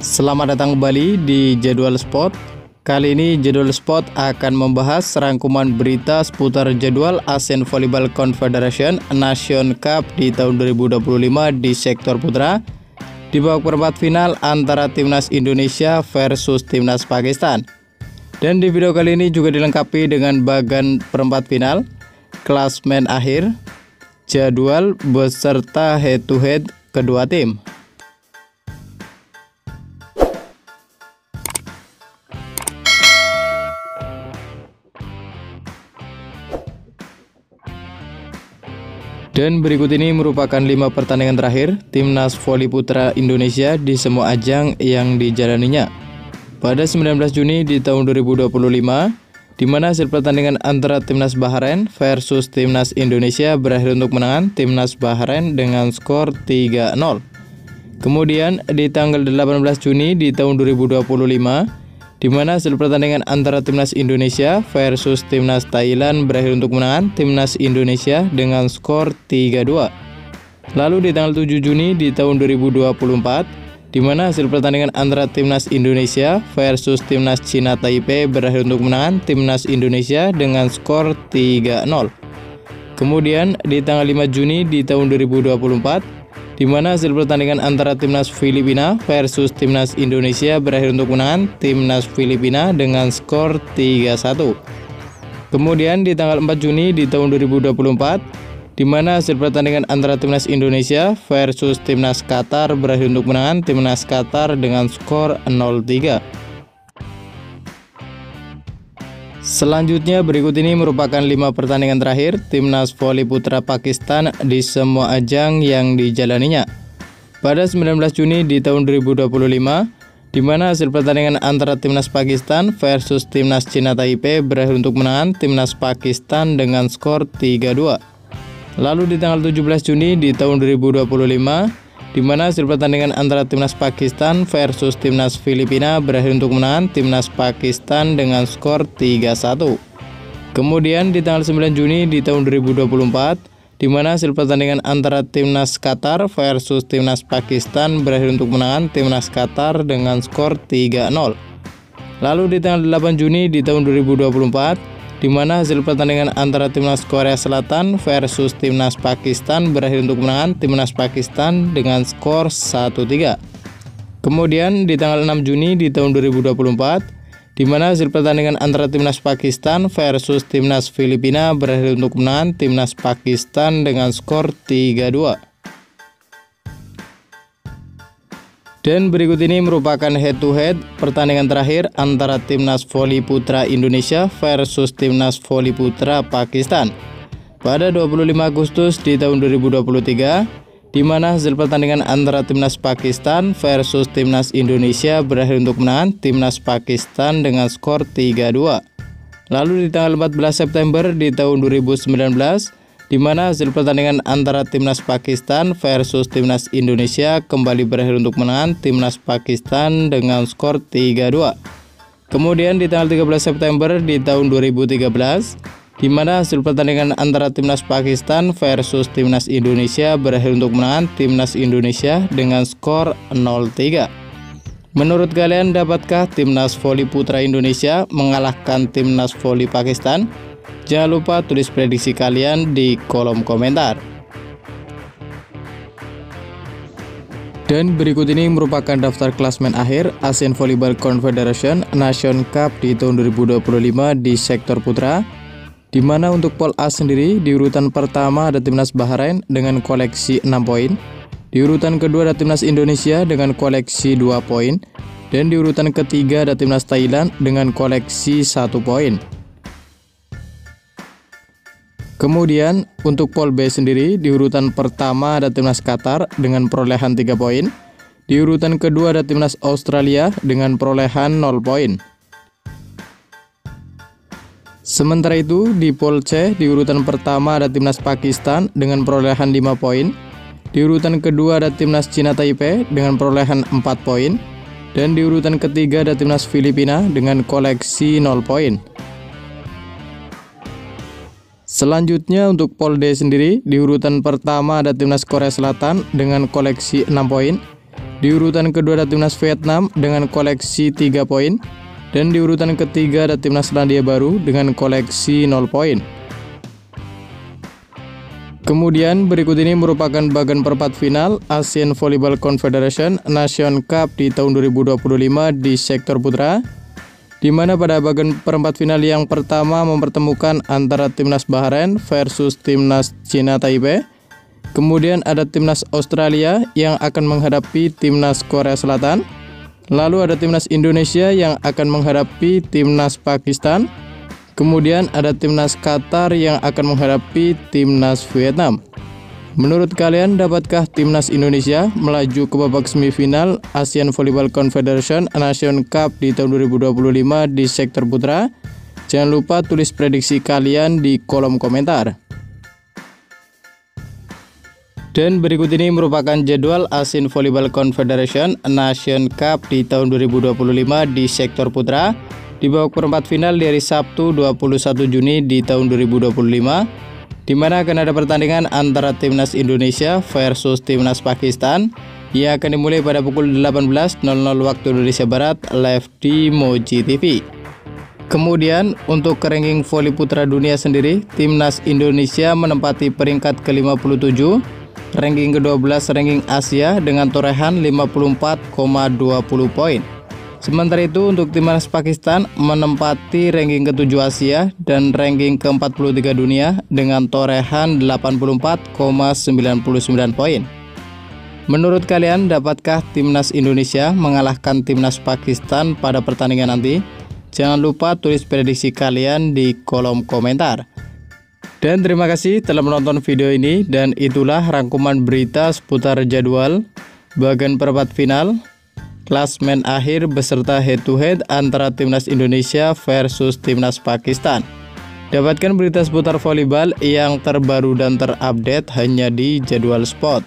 Selamat datang kembali di Jadwal Sport. Kali ini Jadwal Sport akan membahas rangkuman berita seputar jadwal ASEAN Volleyball Confederation Nation Cup di tahun 2025 di sektor putra di babak perempat final antara Timnas Indonesia versus Timnas Pakistan. Dan di video kali ini juga dilengkapi dengan bagan perempat final, klasmen akhir, jadwal beserta head to head kedua tim. Dan berikut ini merupakan 5 pertandingan terakhir Timnas Voli Putra Indonesia di semua ajang yang dijalaninya. Pada 19 Juni di tahun 2025, di mana hasil pertandingan antara Timnas Bahrain versus Timnas Indonesia berakhir untuk menangan Timnas Bahrain dengan skor 3-0. Kemudian di tanggal 18 Juni di tahun 2025, di mana hasil pertandingan antara Timnas Indonesia versus Timnas Thailand berakhir untuk menangan Timnas Indonesia dengan skor 3-2. Lalu di tanggal 7 Juni di tahun 2024, di mana hasil pertandingan antara Timnas Indonesia versus Timnas Cina Taipei berakhir untuk menangan Timnas Indonesia dengan skor 3-0. Kemudian di tanggal 5 Juni di tahun 2024, di mana hasil pertandingan antara Timnas Filipina versus Timnas Indonesia berakhir untuk menangan Timnas Filipina dengan skor 3-1. Kemudian di tanggal 4 Juni di tahun 2024, di mana hasil pertandingan antara Timnas Indonesia versus Timnas Qatar berakhir untuk menangan Timnas Qatar dengan skor 0-3. Selanjutnya berikut ini merupakan 5 pertandingan terakhir Timnas Voli Putra Pakistan di semua ajang yang dijalaninya. Pada 19 Juni di tahun 2025, di mana hasil pertandingan antara Timnas Pakistan versus Timnas Cina Taipei berakhir untuk menangan Timnas Pakistan dengan skor 3-2. Lalu di tanggal 17 Juni di tahun 2025, di mana hasil pertandingan antara Timnas Pakistan versus Timnas Filipina berakhir untuk menangan Timnas Pakistan dengan skor 3-1. Kemudian di tanggal 9 Juni di tahun 2024, di mana hasil pertandingan antara Timnas Qatar versus Timnas Pakistan berakhir untuk menangan Timnas Qatar dengan skor 3-0. Lalu di tanggal 8 Juni di tahun 2024, di mana hasil pertandingan antara Timnas Korea Selatan versus Timnas Pakistan berakhir untuk menangan Timnas Pakistan dengan skor 1-3. Kemudian di tanggal 6 Juni di tahun 2024, di mana hasil pertandingan antara Timnas Pakistan versus Timnas Filipina berakhir untuk menangan Timnas Pakistan dengan skor 3-2. Dan berikut ini merupakan head-to-head pertandingan terakhir antara Timnas Voli Putra Indonesia versus Timnas Voli Putra Pakistan pada 25 Agustus di tahun 2023, di mana hasil pertandingan antara Timnas Pakistan versus Timnas Indonesia berakhir untuk menangan Timnas Pakistan dengan skor 3-2. Lalu di tanggal 14 September di tahun 2019, di mana hasil pertandingan antara Timnas Pakistan versus Timnas Indonesia kembali berakhir untuk menangan Timnas Pakistan dengan skor 3-2. Kemudian di tanggal 13 September di tahun 2013, di mana hasil pertandingan antara Timnas Pakistan versus Timnas Indonesia berakhir untuk menangan Timnas Indonesia dengan skor 0-3. Menurut kalian, dapatkah Timnas Voli Putra Indonesia mengalahkan Timnas Voli Pakistan? Jangan lupa tulis prediksi kalian di kolom komentar. Dan berikut ini merupakan daftar klasmen akhir ASEAN Volleyball Confederation Nation Cup di tahun 2025 di sektor putra, di mana untuk pool A sendiri di urutan pertama ada Timnas Bahrain dengan koleksi 6 poin, di urutan kedua ada Timnas Indonesia dengan koleksi 2 poin, dan di urutan ketiga ada Timnas Thailand dengan koleksi 1 poin. Kemudian untuk pool B sendiri di urutan pertama ada Timnas Qatar dengan perolehan 3 poin. Di urutan kedua ada Timnas Australia dengan perolehan 0 poin. Sementara itu di pool C di urutan pertama ada Timnas Pakistan dengan perolehan 5 poin. Di urutan kedua ada Timnas Cina Taipei dengan perolehan 4 poin. Dan di urutan ketiga ada Timnas Filipina dengan koleksi 0 poin. Selanjutnya untuk pool D sendiri, di urutan pertama ada Timnas Korea Selatan dengan koleksi 6 poin. Di urutan kedua ada timnas Vietnam dengan koleksi 3 poin. Dan di urutan ketiga ada timnas Selandia Baru dengan koleksi 0 poin. Kemudian berikut ini merupakan bagian perempat final Asian Volleyball Confederation Nation Cup di tahun 2025 di sektor putra, di mana pada bagian perempat final yang pertama mempertemukan antara timnas Bahrain versus timnas Cina Taipei. Kemudian ada timnas Australia yang akan menghadapi timnas Korea Selatan. Lalu ada timnas Indonesia yang akan menghadapi timnas Pakistan. Kemudian ada timnas Qatar yang akan menghadapi timnas Vietnam. Menurut kalian, dapatkah timnas Indonesia melaju ke babak semifinal Asian Volleyball Confederation Nation Cup di tahun 2025 di sektor putra? Jangan lupa tulis prediksi kalian di kolom komentar. Dan berikut ini merupakan jadwal Asian Volleyball Confederation Nation Cup di tahun 2025 di sektor putra di babak perempat final dari Sabtu 21 Juni di tahun 2025, di mana akan ada pertandingan antara timnas Indonesia versus timnas Pakistan yang akan dimulai pada pukul 18.00 waktu Indonesia Barat live di Moji TV. Kemudian untuk ranking voli putra dunia sendiri, timnas Indonesia menempati peringkat ke-57, ranking ke-12 ranking Asia dengan torehan 54,20 poin. Sementara itu untuk timnas Pakistan menempati ranking ke-7 Asia dan ranking ke-43 dunia dengan torehan 84,99 poin. Menurut kalian, dapatkah timnas Indonesia mengalahkan timnas Pakistan pada pertandingan nanti? Jangan lupa tulis prediksi kalian di kolom komentar. Dan terima kasih telah menonton video ini, dan itulah rangkuman berita seputar jadwal bagian perempat final, klasmen akhir beserta head to head antara timnas Indonesia versus timnas Pakistan. Dapatkan berita seputar volleyball yang terbaru dan terupdate hanya di Jadwal Sport.